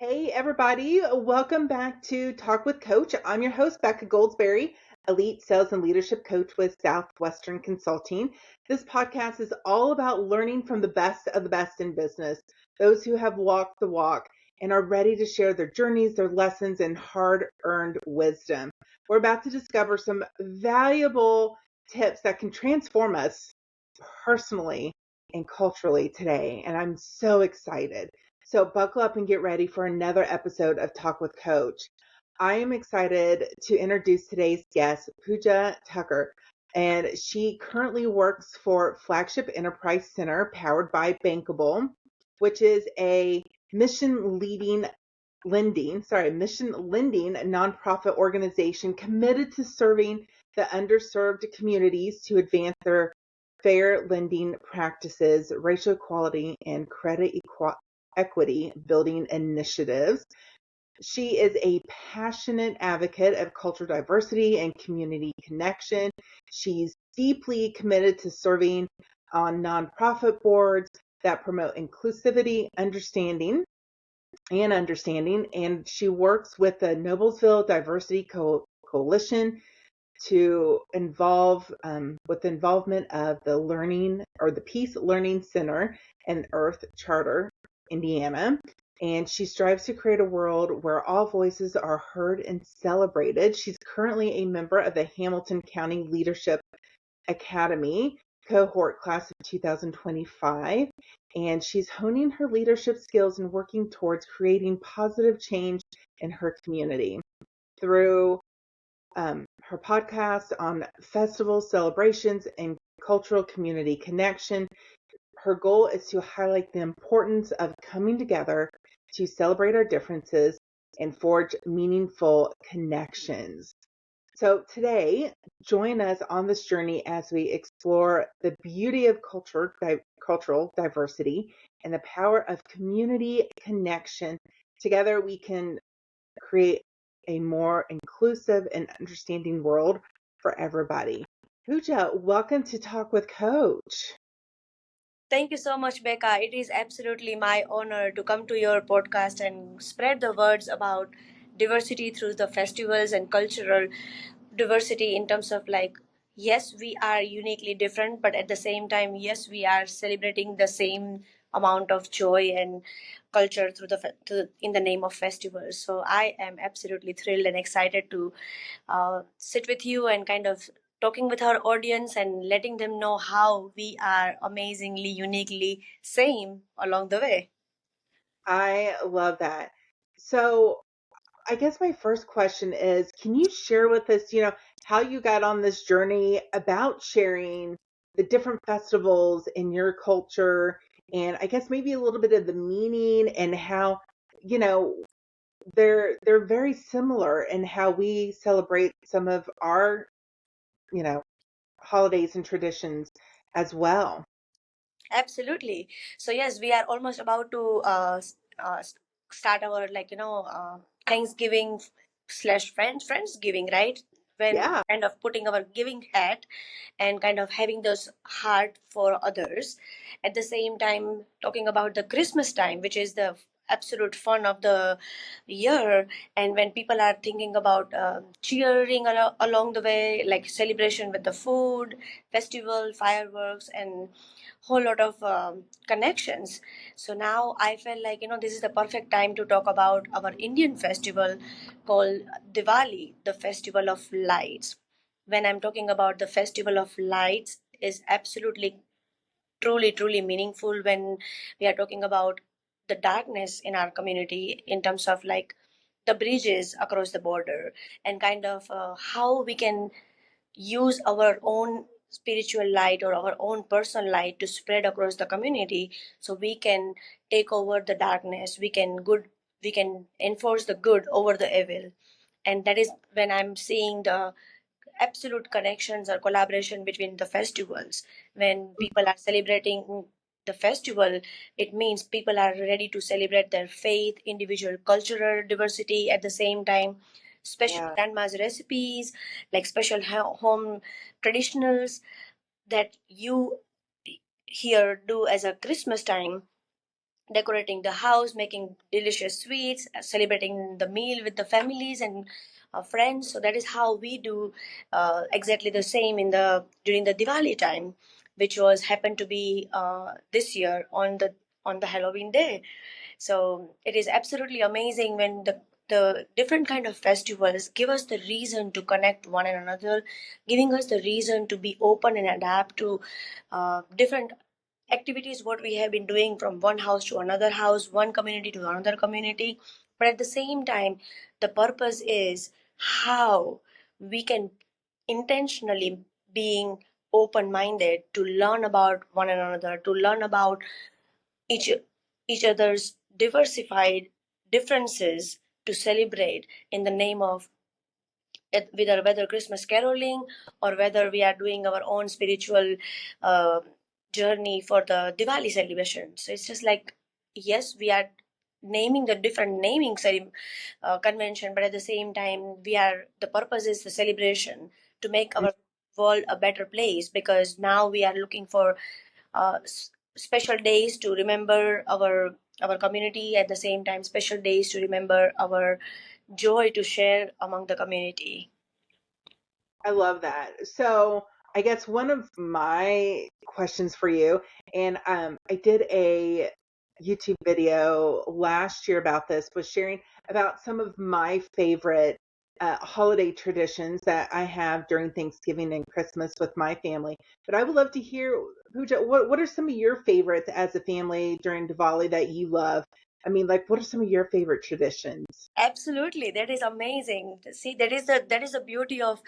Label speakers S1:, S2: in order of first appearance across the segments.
S1: Hey, everybody. Welcome back to Talk with Coach. I'm your host, Becca Goldsberry, Elite Sales and Leadership Coach with Southwestern Consulting. This podcast is all about learning from the best of the best in business, those who have walked the walk and are ready to share their journeys, their lessons, and hard-earned wisdom. We're about to discover some valuable tips that can transform us personally and culturally today, and I'm so excited. So buckle up and get ready for another episode of Talk with Coach. I am excited to introduce today's guest, Pooja Thakkar, and she currently works for Flagship Enterprise Center, powered by Bankable, which is a mission lending nonprofit organization committed to serving the underserved communities to advance their fair lending practices, racial equality, and credit equity building initiatives. She is a passionate advocate of cultural diversity and community connection. She's deeply committed to serving on nonprofit boards that promote inclusivity, understanding, and she works with the Noblesville Diversity Coalition to with the involvement of the Peace Learning Center and Earth Charter, Indiana. And she strives to create a world where all voices are heard and celebrated. She's currently a member of the Hamilton County Leadership Academy cohort class of 2025, and she's honing her leadership skills and working towards creating positive change in her community through her podcast on festivals, celebrations, and cultural community connection. Her goal is to highlight the importance of coming together to celebrate our differences and forge meaningful connections. So today, join us on this journey as we explore the beauty of cultural diversity and the power of community connection. Together, we can create a more inclusive and understanding world for everybody. Pooja, welcome to Talk with Coach.
S2: Thank you so much, Becca. It is absolutely my honor to come to your podcast and spread the words about diversity through the festivals and cultural diversity in terms of yes, we are uniquely different, but at the same time, yes, we are celebrating the same amount of joy and culture in the name of festivals. So I am absolutely thrilled and excited to sit with you and kind of talking with our audience and letting them know how we are amazingly, uniquely same along the way.
S1: I love that. So I guess my first question is, can you share with us, how you got on this journey about sharing the different festivals in your culture, and I guess maybe a little bit of the meaning and how, you know, they're very similar in how we celebrate some of our, you know, holidays and traditions as well.
S2: Absolutely. So yes, we are almost about to start our Thanksgiving slash friendsgiving, right? When
S1: Yeah.
S2: kind of putting our giving hat and kind of having those heart for others, at the same time talking about the Christmas time, which is the absolute fun of the year, and when people are thinking about cheering along the way, like celebration with the food, festival, fireworks, and whole lot of connections. So now I felt like this is the perfect time to talk about our Indian festival called Diwali, the festival of lights. When I'm talking about the festival of lights, is absolutely truly meaningful when we are talking about the darkness in our community in terms of like the bridges across the border and kind of how we can use our own spiritual light or our own personal light to spread across the community so we can take over the darkness, we can enforce the good over the evil. And that is when I'm seeing the absolute connections or collaboration between the festivals. When people are celebrating the festival, it means people are ready to celebrate their faith, individual cultural diversity at the same time, special
S1: Yeah.
S2: grandma's recipes, like special home traditionals that you here do as a Christmas time. decorating the house, making delicious sweets, celebrating the meal with the families and friends. So that is how we do exactly the same in the during the Diwali time, which was happened to be this year on the Halloween day. So it is absolutely amazing when the different kind of festivals give us the reason to connect one another, giving us the reason to be open and adapt to different activities what we have been doing from one house to another house, one community to another community. But at the same time, the purpose is how we can intentionally being open minded to learn about one another, to learn about each each other's diversified differences, to celebrate in the name of whether Christmas caroling or whether we are doing our own spiritual uh, journey for the Diwali celebration. So it's just like, yes, we are naming the different convention, but at the same time, the purpose is the celebration to make our world a better place, because now we are looking for special days to remember our community, at the same time special days to remember our joy to share among the community.
S1: I love that. So I guess one of my questions for you, and I did a YouTube video last year about this, was sharing about some of my favorite holiday traditions that I have during Thanksgiving and Christmas with my family. But I would love to hear, Pooja, what are some of your favorites as a family during Diwali that you love? I mean, like, what are some of your favorite traditions?
S2: Absolutely, that is amazing. See, that is the beauty of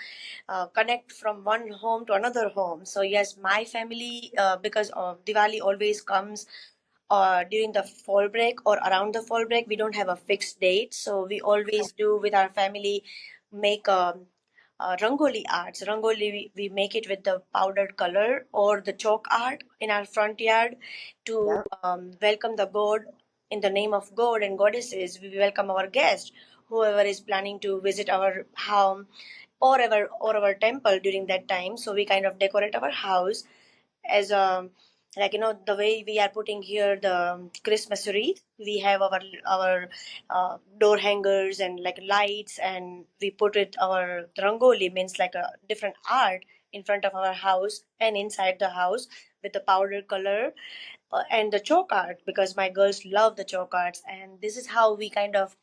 S2: connect from one home to another home. So yes, my family, because of Diwali always comes during the fall break or around the fall break. We don't have a fixed date, so we always do with our family make rangoli arts. Rangoli, we make it with the powdered color or the chalk art in our front yard to
S1: Yep.
S2: welcome the god. In the name of god and goddesses, we welcome our guest, whoever is planning to visit our home or our temple during that time. So we kind of decorate our house as a, like, the way we are putting here the Christmas wreath. We have our door hangers and like lights, and we put it our rangoli, means like a different art in front of our house and inside the house with the powder color and the chalk art, because my girls love the chalk arts. And this is how we kind of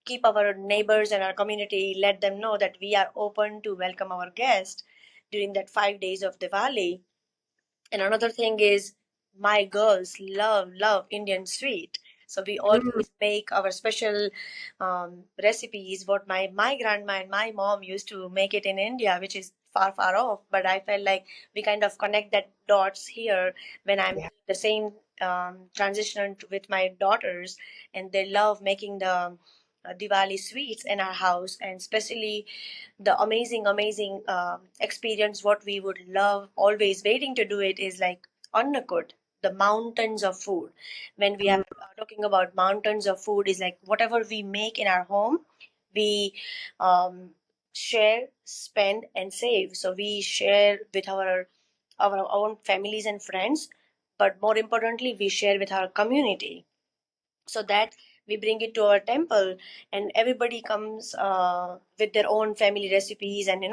S2: keep our neighbors and our community, let them know that we are open to welcome our guests during that 5 days of Diwali. And another thing is, my girls love Indian sweet. So we
S1: Mm,
S2: always make our special recipes. What my grandma and my mom used to make it in India, which is far off. But I felt like we kind of connect that dots here when I'm
S1: yeah,
S2: doing the same transition with my daughters, and they love making the Diwali sweets in our house, and especially the amazing experience what we would love always waiting to do it is like Annakut, the mountains of food. When we are
S1: mm,
S2: talking about mountains of food, is like whatever we make in our home, we um, share, spend, and save. So we share with our own families and friends, but more importantly, we share with our community, so that we bring it to our temple, and everybody comes with their own family recipes, and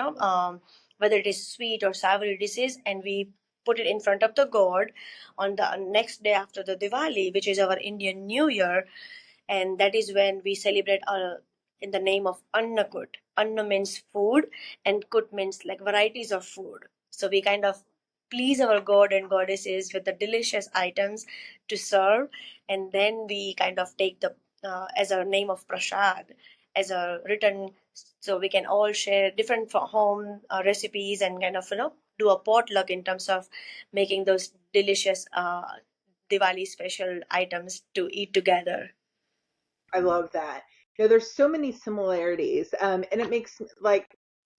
S2: whether it is sweet or savory dishes, and we put it in front of the god on the next day after the Diwali, which is our Indian New Year. And that is when we celebrate in the name of Annakut. Anna means food, and Kut means like varieties of food. So we kind of please our god and goddesses with the delicious items to serve, and then we kind of take the as a name of prasad, as a written, so we can all share different home recipes, and kind of do a potluck in terms of making those delicious Diwali special items to eat together.
S1: I love that. There's so many similarities, and it makes like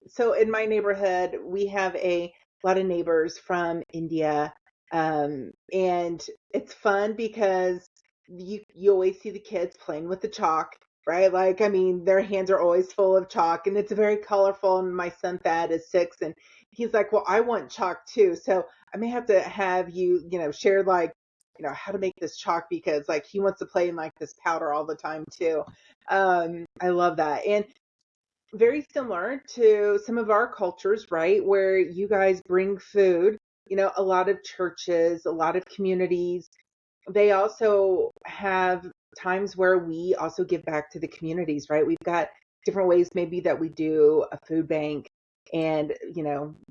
S1: so in my neighborhood we have a lot of neighbors from India, and it's fun because you always see the kids playing with the chalk, right? Like, I mean, their hands are always full of chalk, and it's very colorful. And my son Thad is 6, and he's like, "Well, I want chalk too." So I may have to have you, share like how to make this chalk because like he wants to play in like this powder all the time too. I love that. And very similar to some of our cultures, right? Where you guys bring food, a lot of churches, a lot of communities, they also have times where we also give back to the communities, right? We've got different ways maybe that we do a food bank and,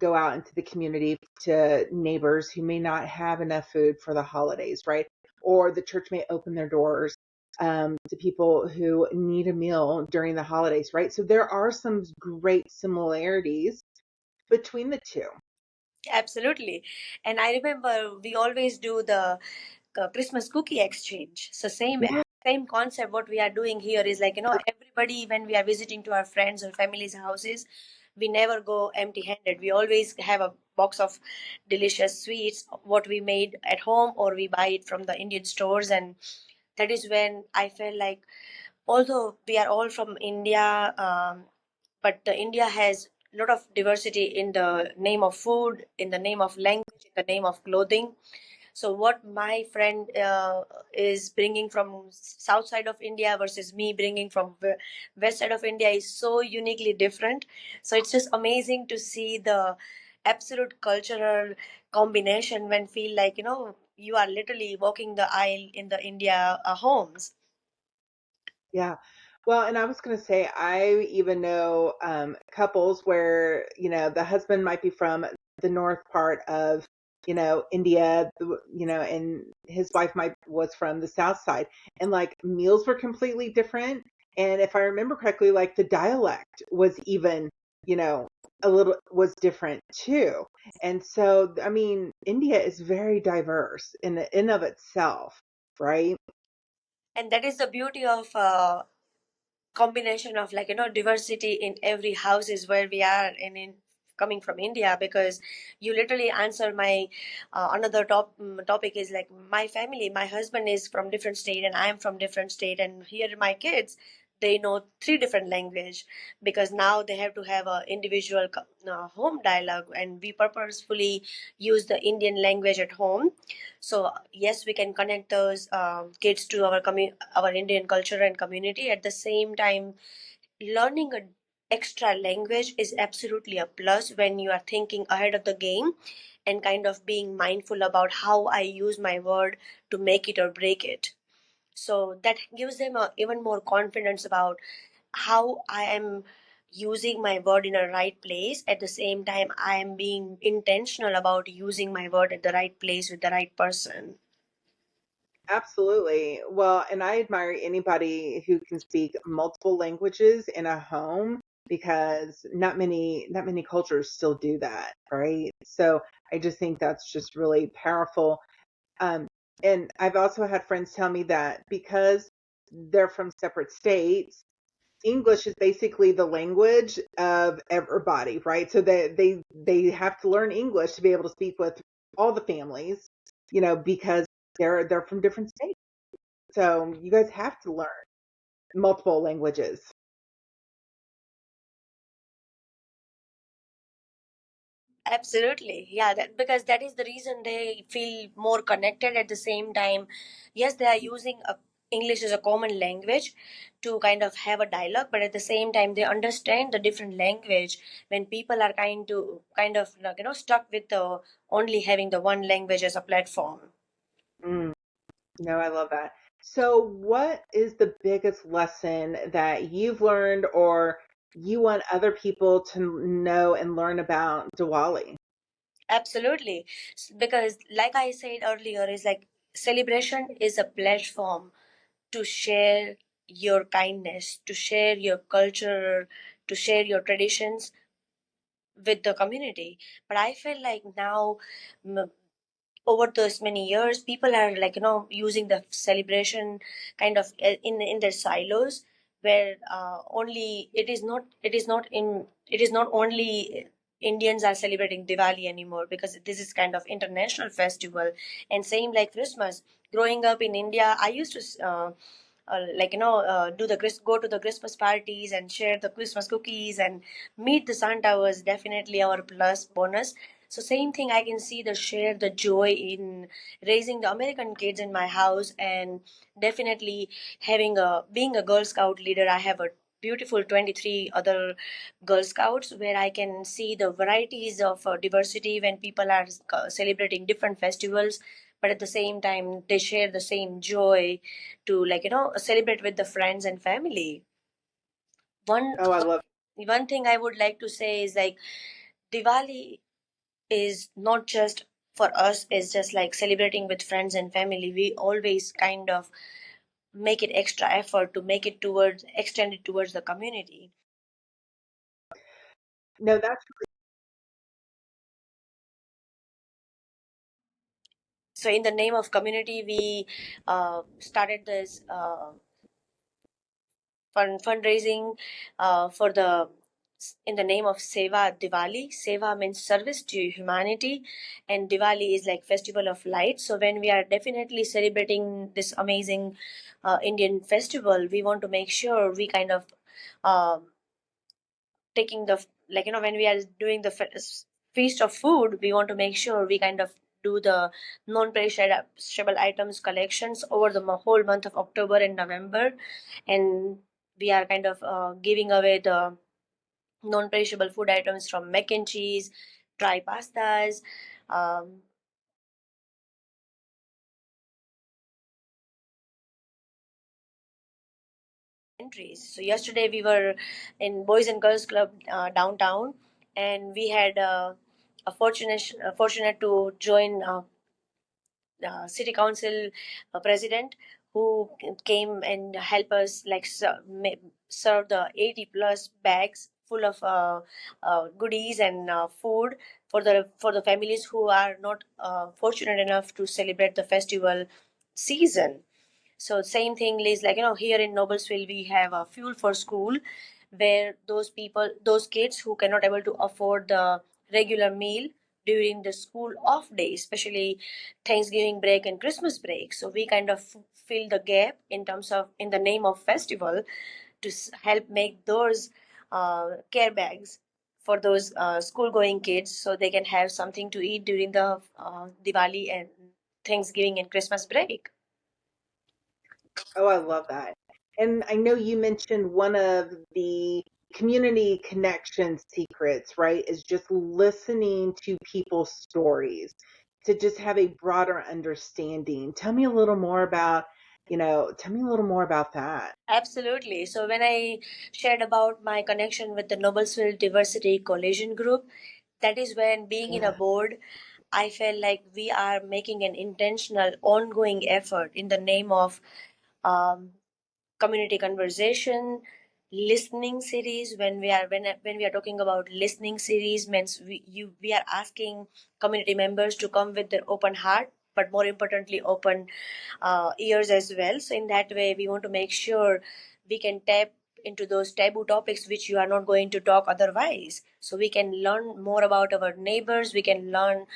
S1: go out into the community to neighbors who may not have enough food for the holidays, right? Or the church may open their doors to people who need a meal during the holidays, right? So there are some great similarities between the two.
S2: Absolutely. And I remember we always do the Christmas cookie exchange. So
S1: Yeah,
S2: same concept. What we are doing here is like everybody when we are visiting to our friends or families' houses, we never go empty-handed. We always have a box of delicious sweets, what we made at home, or we buy it from the Indian stores, and that is when I felt like although we are all from India, but the India has a lot of diversity in the name of food, in the name of language, in the name of clothing. So what my friend is bringing from south side of India versus me bringing from west side of India is so uniquely different. So it's just amazing to see the absolute cultural combination when feel like you are literally walking the aisle in the India homes.
S1: yeah. Well, and I was going to say, I even know couples where, the husband might be from the north part of, India, and his wife was from the south side. And like meals were completely different. And if I remember correctly, like the dialect was even, you know, was different too. And so, I mean, India is very diverse in of itself, right?
S2: And that is the beauty of combination of like diversity in every house is where we are in coming from India, because you literally answer my another topic is like my family, my husband is from different state and I am from different state, and here my kids, they know three different language because now they have to have a individual home dialogue, and we purposefully use the Indian language at home. So yes, we can connect those kids to our our Indian culture and community. At the same time, learning an extra language is absolutely a plus when you are thinking ahead of the game and kind of being mindful about how I use my word to make it or break it. So that gives them even more confidence about how I am using my word in a right place. At the same time, I am being intentional about using my word at the right place with the right person.
S1: Absolutely. Well, and I admire anybody who can speak multiple languages in a home because not many cultures still do that, right? So I just think that's just really powerful. Um, and I've also had friends tell me that because they're from separate states, English is basically the language of everybody, right? So they have to learn English to be able to speak with all the families, because they're from different states. So you guys have to learn multiple languages.
S2: Absolutely. Yeah, that because that is the reason they feel more connected. At the same time, yes, they are using English as a common language to kind of have a dialogue, but at the same time they understand the different language when people are kind of like stuck with the only having the one language as a platform.
S1: Mm, no, I love that. So what is the biggest lesson that you've learned or you want other people to know and learn about Diwali?
S2: Absolutely. Because like I said earlier, is like celebration is a platform to share your kindness, to share your culture, to share your traditions with the community. But I feel like now, m- over those many years, people are like using the celebration kind of in their silos, where only it is not only Indians are celebrating Diwali anymore, because this is kind of international festival. And same like Christmas. Growing up in India, I used to go to the Christmas parties and share the Christmas cookies and meet the Santa was definitely our plus bonus. So same thing, I can see the share the joy in raising the American kids in my house. And definitely having a being a Girl Scout leader, I have a beautiful 23 other Girl Scouts where I can see the varieties of diversity when people are celebrating different festivals, but at the same time they share the same joy to, like, celebrate with the friends and family. one
S1: Oh, I love.
S2: one thing I would like to say is like Diwali is not just for us, is just like celebrating with friends and family. We always kind of make it extra effort to make it towards extend it towards the community.
S1: No, that's
S2: So in the name of community, we started this fundraising for the in the name of Seva Diwali. Seva means service to humanity, and Diwali is like festival of light. So when we are definitely celebrating this amazing Indian festival, we want to make sure we kind of um taking the, like, when we are doing the feast of food, we want to make sure we kind of do the non-perishable items collections over the whole month of October and November. And we are kind of giving away the non-perishable food items from mac and cheese, dry pastas, um, entries. So yesterday we were in Boys and Girls Club downtown, and we had a fortunate to join city council president who came and help us like serve the 80 plus bags full of goodies and food for the families who are not fortunate enough to celebrate the festival season. So same thing is like, here in Noblesville we have a fuel for school where those kids who cannot able to afford the regular meal during the school off days, especially Thanksgiving break and Christmas break. So we kind of fill the gap in terms of in the name of festival to help make those care bags for those school going kids so they can have something to eat during the Diwali and Thanksgiving and Christmas break.
S1: Oh, I love that. And I know you mentioned one of the community connection secrets, right? Is just listening to people's stories to just have a broader understanding. Tell me a little more about, tell me a little more about that.
S2: Absolutely. So when I shared about my connection with the Noblesville Diversity Coalition Group, that is when being in a
S1: Yeah,
S2: board, I felt like we are making an intentional, ongoing effort in the name of um, community conversation, listening series. When we are talking about listening series, means we are asking community members to come with their open heart, but more importantly, open ears as well. So in that way, we want to make sure we can tap into those taboo topics which you are not going to talk otherwise. So we can learn more about our neighbors. We can learn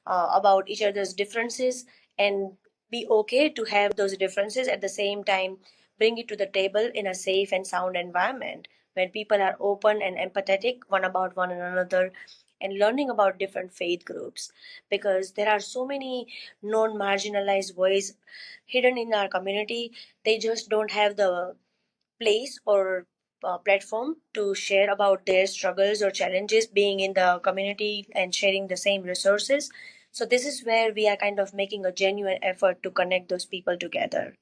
S2: about each other's differences and be okay to have those differences at the same time bring it to the table in a safe and sound environment when people are open and empathetic one about one another and learning about different faith groups, because there are so many non-marginalized voices hidden in our community. They just don't have the place or platform to share about their struggles or challenges being in the community and sharing the same resources. So this is where we are kind of making a genuine effort to connect those people together.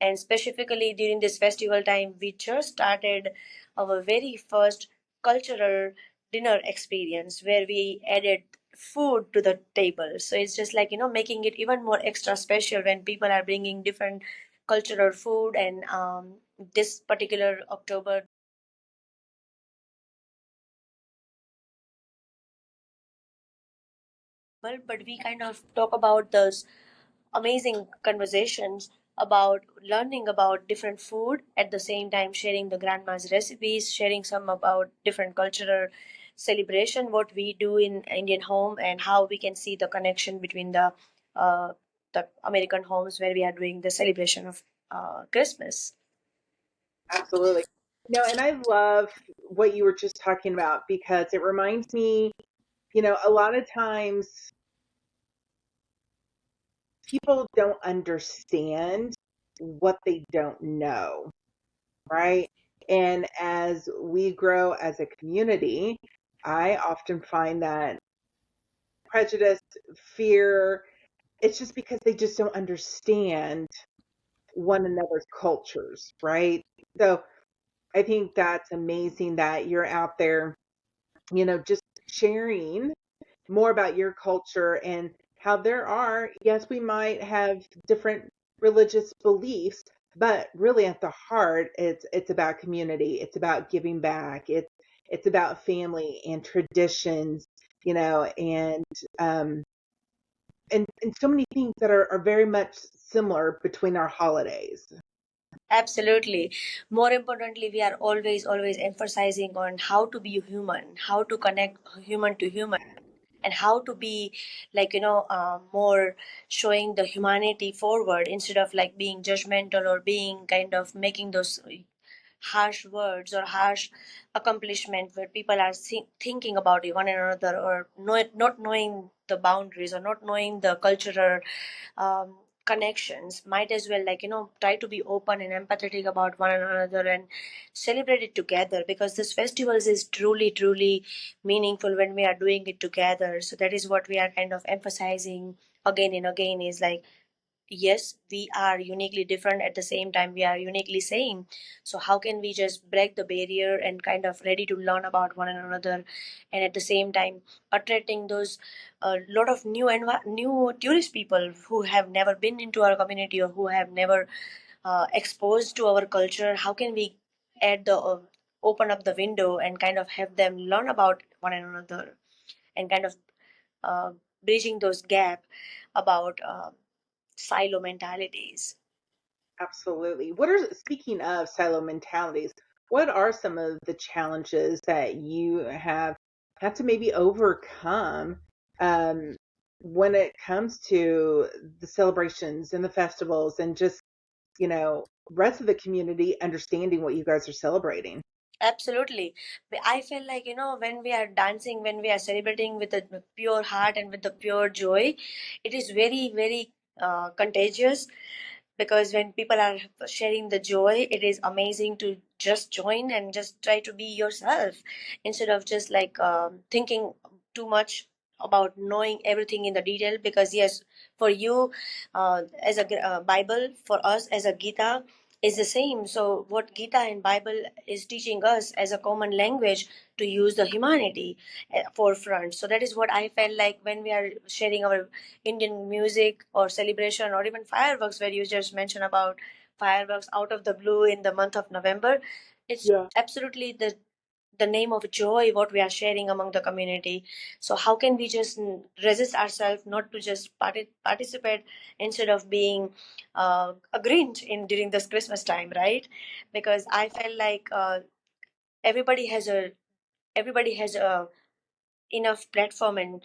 S2: And specifically during this festival time, we just started our very first cultural dinner experience where we added food to the table. So it's just like, making it even more extra special when people are bringing different cultural food. And this particular October, but we kind of talk about those amazing conversations about learning about different food, at the same time sharing the grandma's recipes, sharing some about different cultural celebration what we do in Indian home, and how we can see the connection between uh, the American homes where we are doing the celebration of Christmas.
S1: absolutely. No, and I love what you were just talking about because it reminds me. A lot of times people don't understand what they don't know, right? And as we grow as a community, I often find that prejudice, fear, it's just because they just don't understand one another's cultures, right? So I think that's amazing that you're out there, just sharing more about your culture and how there are, yes, we might have different religious beliefs, but really at the heart, it's about community. It's about giving back. It's about family and traditions, and um, and so many things that are very much similar between our holidays.
S2: Absolutely. More importantly, we are always emphasizing on how to be human, how to connect human to human, and how to be like, more showing the humanity forward instead of like being judgmental or being kind of making those harsh words or harsh accomplishment where people are thinking about one another or not knowing the boundaries or not knowing the cultural um, connections. Might as well like, try to be open and empathetic about one another and celebrate it together, because this festivals is truly meaningful when we are doing it together. So that is what we are kind of emphasizing again and again, is like, yes, we are uniquely different, at the same time we are uniquely same. So how can we just break the barrier and kind of ready to learn about one another, and at the same time attracting those lot of new tourist people who have never been into our community or who have never exposed to our culture. How can we add the open up the window and kind of have them learn about one another, and kind of uh, bridging those gap about silo mentalities.
S1: Absolutely. Speaking of silo mentalities, what are some of the challenges that you have had to maybe overcome um, when it comes to the celebrations and the festivals and just, rest of the community understanding what you guys are celebrating?
S2: Absolutely. I feel like, when we are dancing, when we are celebrating with a pure heart and with the pure joy, it is very contagious, because when people are sharing the joy, it is amazing to just join and just try to be yourself instead of just like thinking too much about knowing everything in the detail. Because yes, for you, as a bible, for us as a gita is the same. So what gita and bible is teaching us as a common language, to use the humanity forefront. So that is what I felt like when we are sharing our Indian music or celebration or even fireworks, where you just mentioned about fireworks out of the blue in the month of November. It's
S1: Yeah.
S2: absolutely the name of joy what we are sharing among the community. So how can we just resist ourselves not to just participate instead of being a Grinch in during this Christmas time, right? Because I felt like everybody has a everybody has a enough platform and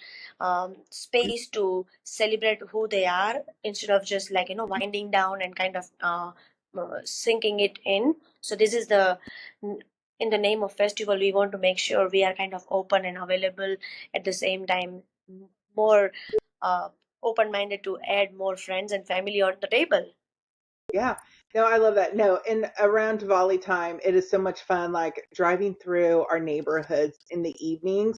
S2: space to celebrate who they are, instead of just like, winding down and kind of sinking it in. So this is the in the name of festival, we want to make sure we are kind of open and available, at the same time more uh, open minded to add more friends and family on the table.
S1: Yeah. No, I love that. No, and around Diwali time, it is so much fun, like driving through our neighborhoods in the evenings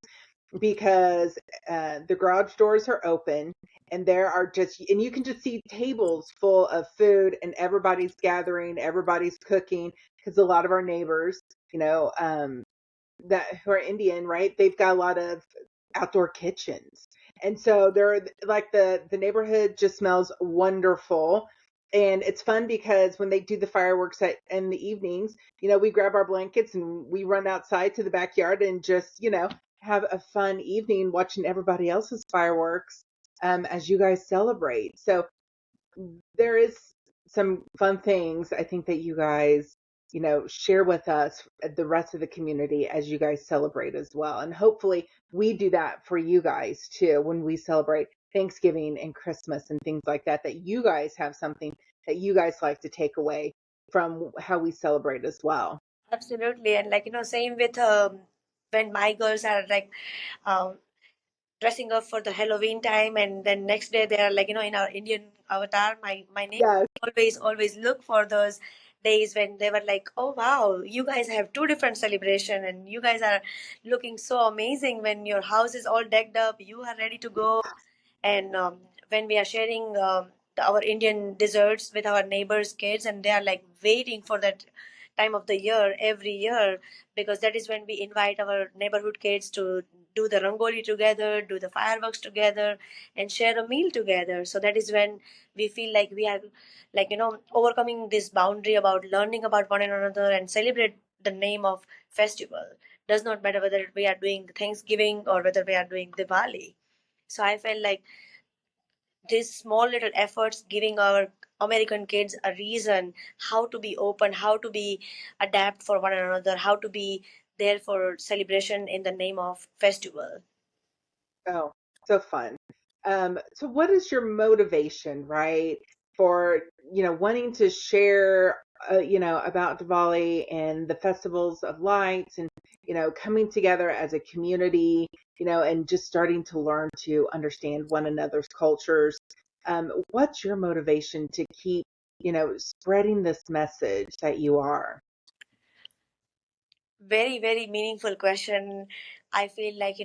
S1: because the garage doors are open and there are and you can just see tables full of food and everybody's gathering, everybody's cooking because a lot of our neighbors, that who are Indian, right? They've got a lot of outdoor kitchens. And so they're like the neighborhood just smells wonderful. And it's fun because when they do the fireworks in the evenings, we grab our blankets and we run outside to the backyard and just, have a fun evening watching everybody else's fireworks as you guys celebrate. So there is some fun things I think that you guys, share with us, the rest of the community, as you guys celebrate as well. And hopefully we do that for you guys too when we celebrate Thanksgiving and Christmas and things like that, that you guys have something that you guys like to take away from how we celebrate as well.
S2: Absolutely. And like, same with when my girls are like um, dressing up for the Halloween time, and then next day they are like, in our Indian avatar. My neighbor
S1: Yes.
S2: always look for those days when they were like, oh wow, you guys have two different celebration, and you guys are looking so amazing when your house is all decked up, you are ready to go. And when we are sharing our Indian desserts with our neighbors' kids, and they are like waiting for that time of the year every year, because that is when we invite our neighborhood kids to do the rangoli together, do the fireworks together, and share a meal together. So that is when we feel like we are like, overcoming this boundary about learning about one another and celebrate the name of festival. Does not matter whether we are doing Thanksgiving or whether we are doing Diwali. So I felt like these small little efforts giving our American kids a reason how to be open, how to be adapt for one another, how to be there for celebration in the name of festival.
S1: Oh, so fun. So what is your motivation, right, for, wanting to share, about Diwali and the festivals of lights and, coming together as a community, and just starting to learn to understand one another's cultures. What's your motivation to keep, spreading this message that you are?
S2: Very, very meaningful question. I feel like,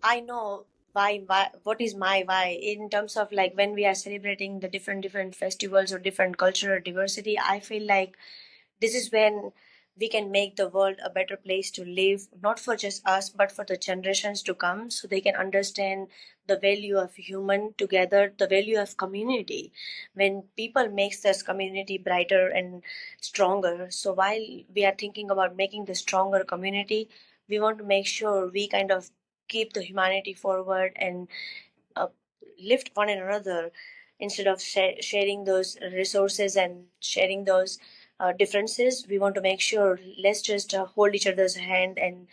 S2: I know why, what is my why in terms of like when we are celebrating the different festivals or different cultural diversity. I feel like this is when we can make the world a better place to live, not for just us, but for the generations to come, so they can understand the value of human together, the value of community. When people makes this community brighter and stronger. So while we are thinking about making the stronger community, we want to make sure we kind of keep the humanity forward and uh, lift one another instead of sharing those resources and sharing those differences. We want to make sure let's just hold each other's hand and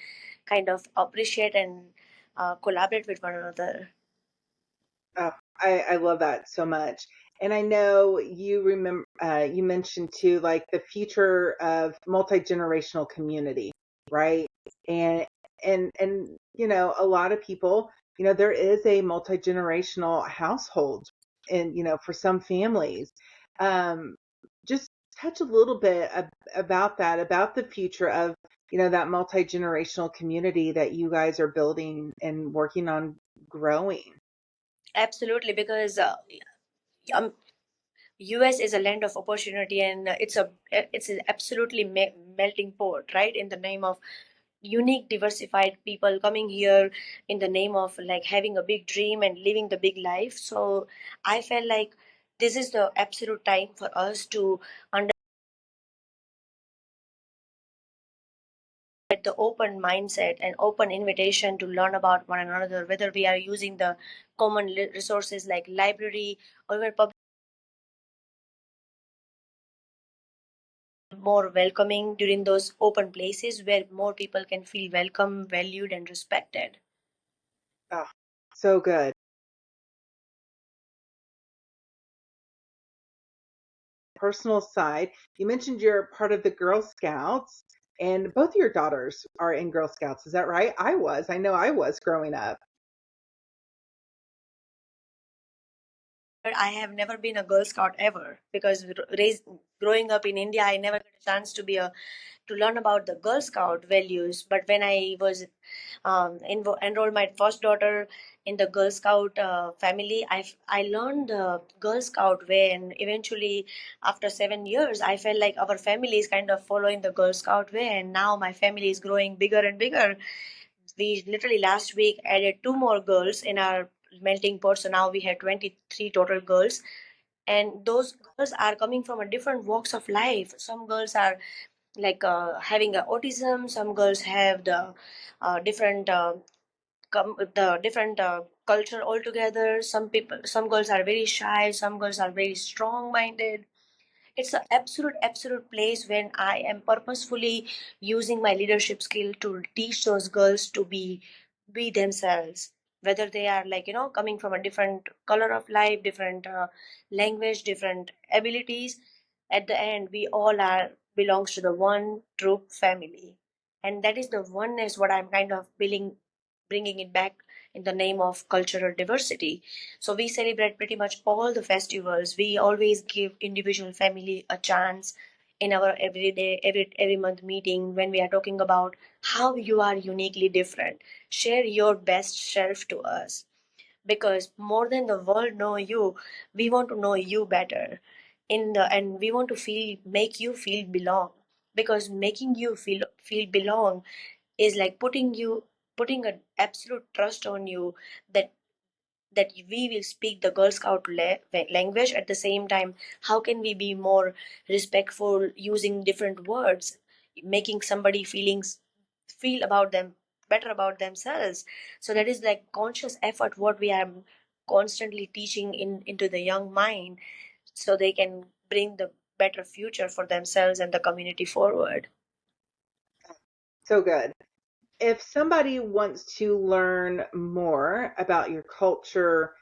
S2: kind of appreciate and collaborate with one another.
S1: Oh, I love that so much. And I know you remember, you mentioned too, like the future of multi-generational community, right? And, a lot of people, there is a multi-generational household and, for some families. Um, just touch a little bit about that, about the future of, that multi-generational community that you guys are building and working on growing.
S2: Absolutely, because um, US is a land of opportunity, and it's a absolutely melting pot, right? In the name of unique diversified people coming here in the name of like having a big dream and living the big life. So I felt like this is the absolute time for us to understand the open mindset and open invitation to learn about one another, whether we are using the common resources like library or even public, more welcoming during those open places where more people can feel welcome, valued, and respected.
S1: Oh, so good. Personal side, you mentioned you're part of the Girl Scouts, and both of your daughters are in Girl Scouts. Is that right? I know I was growing up.
S2: But I have never been a Girl Scout ever, because raised growing up in India, I never got a chance to learn about the Girl Scout values. But when I was enrolled my first daughter in the Girl Scout family, I learned the Girl Scout way, and eventually, after 7 years, I felt like our family is kind of following the Girl Scout way, and now my family is growing bigger and bigger. We literally last week added two more girls in our melting pot, so now we have 23 total girls, and those girls are coming from a different walks of life. Some girls are like having a autism, some girls have the different the different culture altogether. Some girls are very shy, some girls are very strong minded. It's an absolute place when I am purposefully using my leadership skill to teach those girls to be themselves, whether they are like, coming from a different color of life, different language, different abilities. At the end, we all are belongs to the one true family, and that is the oneness what I'm kind of bringing it back in the name of cultural diversity. So we celebrate pretty much all the festivals. We always give individual family a chance in our everyday, every month meeting when we are talking about how you are uniquely different. Share your best self to us, because more than the world know you, we want to know you better in the, and we want to feel, make you feel belong, because making you feel belong is like putting an absolute trust on you, that we will speak the Girl Scout language. At the same time, how can we be more respectful using different words, making somebody feel about them better about themselves. So that is like conscious effort what we are constantly teaching into the young mind, so they can bring the better future for themselves and the community forward.
S1: So good. If somebody wants to learn more about your culture,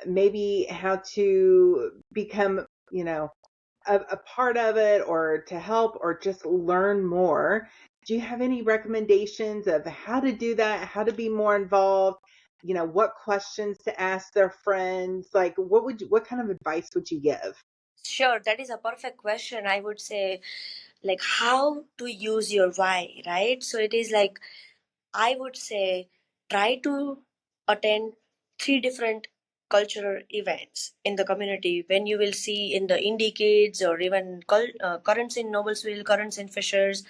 S1: maybe how to become, a part of it, or to help, or just learn more, do you have any recommendations of how to do that, how to be more involved? What questions to ask their friends? Like, what kind of advice would you give?
S2: Sure, that is a perfect question. I would say, like, how to use your why, right? So it is like, I would say, try to attend three different cultural events in the community. When you will see in the indie kids, or even currents in Noblesville, currents in Fishers,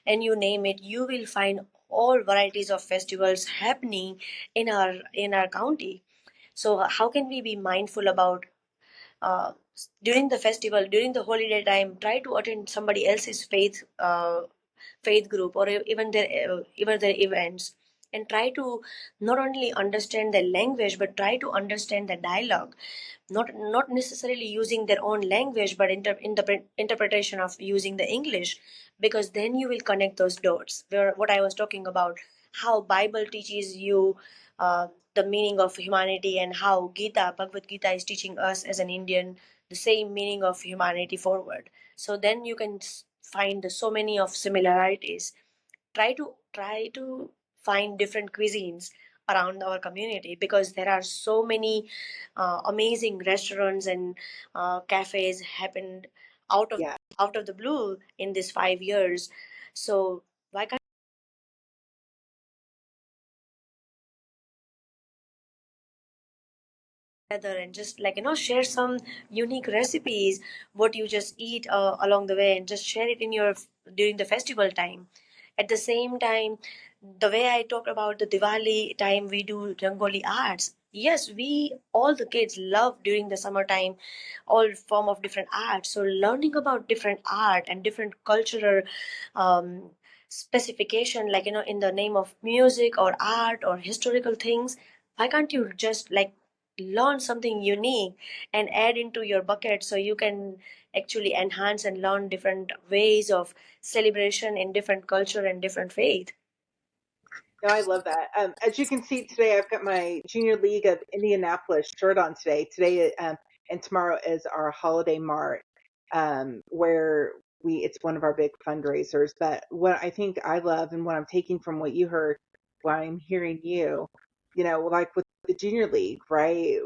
S2: and you name it, you will find all varieties of festivals happening in our county. So how can we be mindful about uh, during the festival, during the holiday time, try to attend somebody else's faith group, or even their events, and try to not only understand the language but try to understand the dialogue, not necessarily using their own language, but interpretation of using the English, because then you will connect those dots where what I was talking about, how Bible teaches you uh, the meaning of humanity, and how Bhagavad Gita is teaching us as an Indian the same meaning of humanity forward. So then you can find so many of similarities. Try to find different cuisines around our community, because there are so many amazing restaurants and cafes happened out of
S1: Yeah.
S2: out of the blue in these 5 years. So why can't together and just, like, share some unique recipes what you just eat along the way, and just share it in your during the festival time. At the same time, the way I talked about the Diwali time, we do Rangoli arts. Yes, we all the kids love during the summertime all form of different art. So learning about different art and different cultural um, specification, like, in the name of music or art or historical things, why can't you just like learn something unique and add into your bucket, so you can actually enhance and learn different ways of celebration in different culture and different faith.
S1: No, I love that. As you can see today, I've got my Junior League of Indianapolis shirt on today. Today, and tomorrow is our holiday mart, where it's one of our big fundraisers. But what I think I love, and what I'm taking from what you heard, what I'm hearing you, like with the Junior League, right?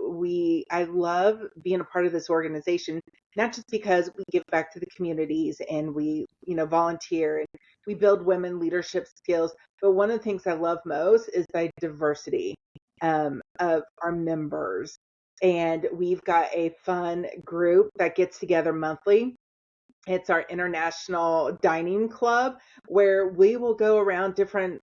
S1: I love being a part of this organization, not just because we give back to the communities and we, volunteer and we build women leadership skills, but one of the things I love most is the diversity of our members. And we've got a fun group that gets together monthly. It's our international dining club, where we will go around different,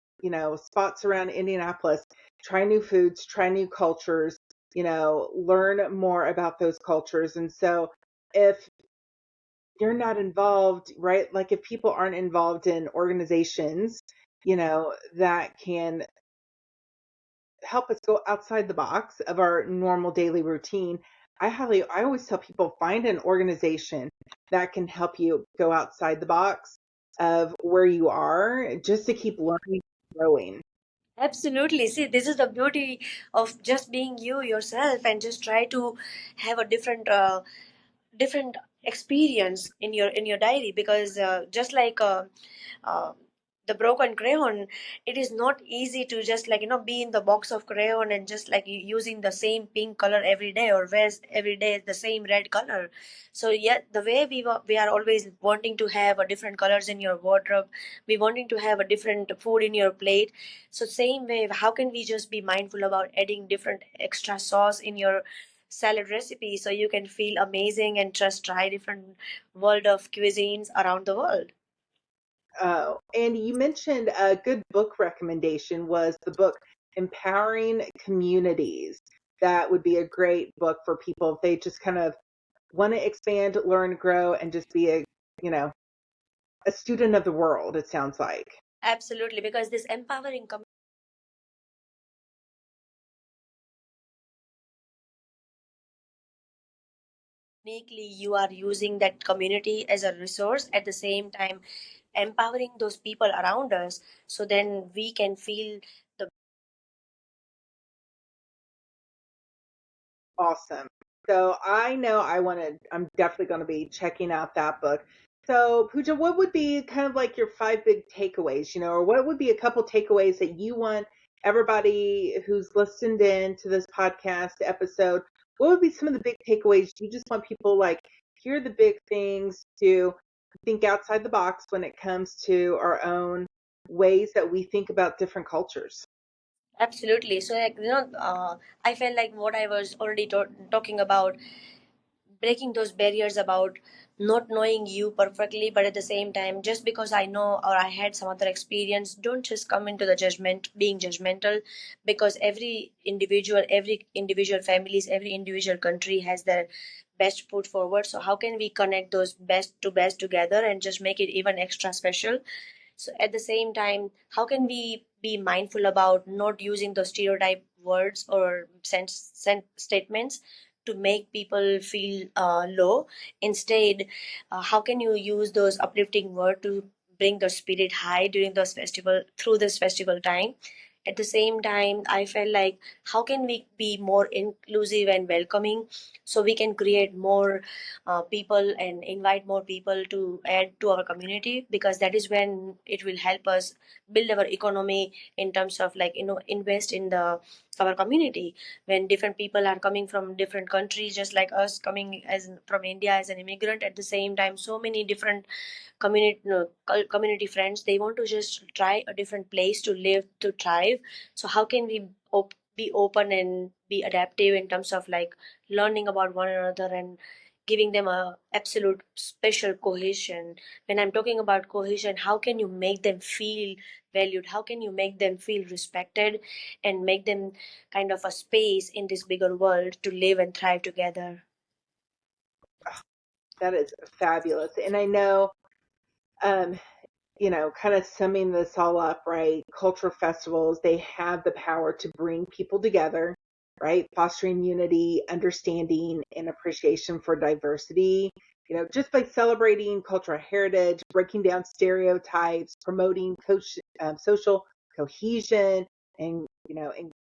S1: spots around Indianapolis, try new foods, try new cultures, learn more about those cultures. And so if you're not involved, right? Like if people aren't involved in organizations, that can help us go outside the box of our normal daily routine. I always tell people, find an organization that can help you go outside the box of where you are, just to keep learning and growing.
S2: Absolutely. See, this is the beauty of just being you yourself, and just try to have a different experience in your diary, because just like uh, the broken crayon, it is not easy to just like be in the box of crayon and just like using the same pink color every day or wear every day the same red color. So yeah, the way we are always wanting to have a different colors in your wardrobe, we wanting to have a different food in your plate. So same way, how can we just be mindful about adding different extra sauce in your salad recipe so you can feel amazing and just try different world of cuisines around the world.
S1: And you mentioned a good book recommendation was the book Empowering Communities. That would be a great book for people if they just kind of want to expand, learn, grow, and just be you know, a student of the world, it sounds like.
S2: Absolutely, because this empowering uniquely, you are using that community as a resource, at the same time empowering those people around us, so then we can feel the
S1: Awesome. So I know I'm definitely going to be checking out that book. So Pooja, what would be kind of like your five big takeaways, or what would be a couple takeaways that you want everybody who's listened in to this podcast episode? What would be some of the big takeaways? Do you just want people like, here are the big things to think outside the box when it comes to our own ways that we think about different cultures?
S2: absolutely. So like I felt like what I was already talking about, breaking those barriers about not knowing you perfectly, but at the same time, just because I know or I had some other experience, don't just come into the judgment being judgmental, because every individual families, every individual country has their best foot forward. So how can we connect those best to best together and just make it even extra special? So at the same time, how can we be mindful about not using those stereotype words or statements to make people feel low? Instead, how can you use those uplifting words to bring the spirit high during those festival through this festival time? At the same time, I felt like how can we be more inclusive and welcoming so we can create more people and invite more people to add to our community, because that is when it will help us build our economy in terms of like invest in the our community. When different people are coming from different countries, just like us coming as from India as an immigrant, at the same time so many different community community friends, they want to just try a different place to live, to thrive. So how can we be open and be adaptive in terms of like learning about one another and giving them a absolute special cohesion? When I'm talking about cohesion, how can you make them feel valued, how can you make them feel respected, and make them kind of a space in this bigger world to live and thrive together?
S1: That is fabulous. And I know, um, kind of summing this all up, right? Cultural festivals, they have the power to bring people together, right? Fostering unity, understanding, and appreciation for diversity. Just by celebrating cultural heritage, breaking down stereotypes, promoting social cohesion, and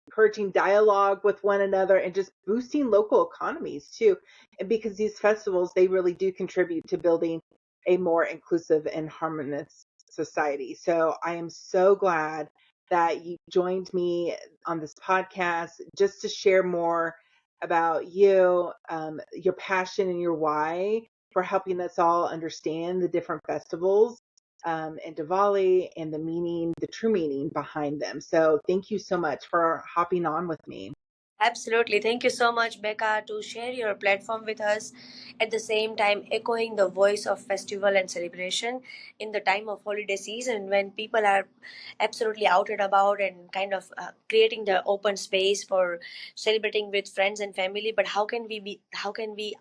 S1: encouraging dialogue with one another, and just boosting local economies too. And because these festivals, they really do contribute to building a more inclusive and harmonious society. So I am so glad that you joined me on this podcast just to share more about you, your passion, and your why for helping us all understand the different festivals and Diwali and the true meaning behind them. So thank you so much for hopping on with me.
S2: Absolutely. Thank you so much, Becca, to share your platform with us. At the same time, echoing the voice of festival and celebration in the time of holiday season when people are absolutely out and about and kind of creating the open space for celebrating with friends and family. But how can we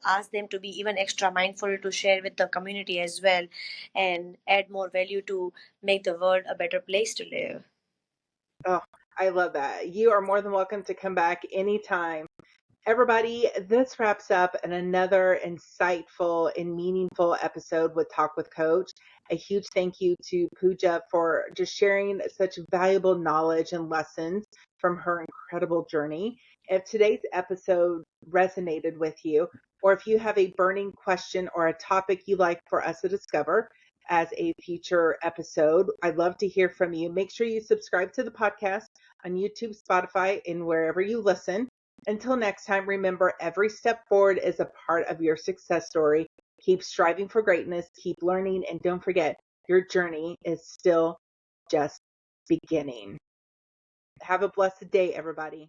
S2: ask them to be even extra mindful to share with the community as well and add more value to make the world a better place to live?
S1: Oh, I love that. You are more than welcome to come back anytime. Everybody, this wraps up another insightful and meaningful episode with Talk with Coach. A huge thank you to Pooja for just sharing such valuable knowledge and lessons from her incredible journey. If today's episode resonated with you, or if you have a burning question or a topic you'd like for us to discover, as a future episode. I'd love to hear from you. Make sure you subscribe to the podcast on YouTube, Spotify, and wherever you listen. Until next time, remember, every step forward is a part of your success story. Keep striving for greatness, keep learning, and don't forget, your journey is still just beginning. Have a blessed day, everybody.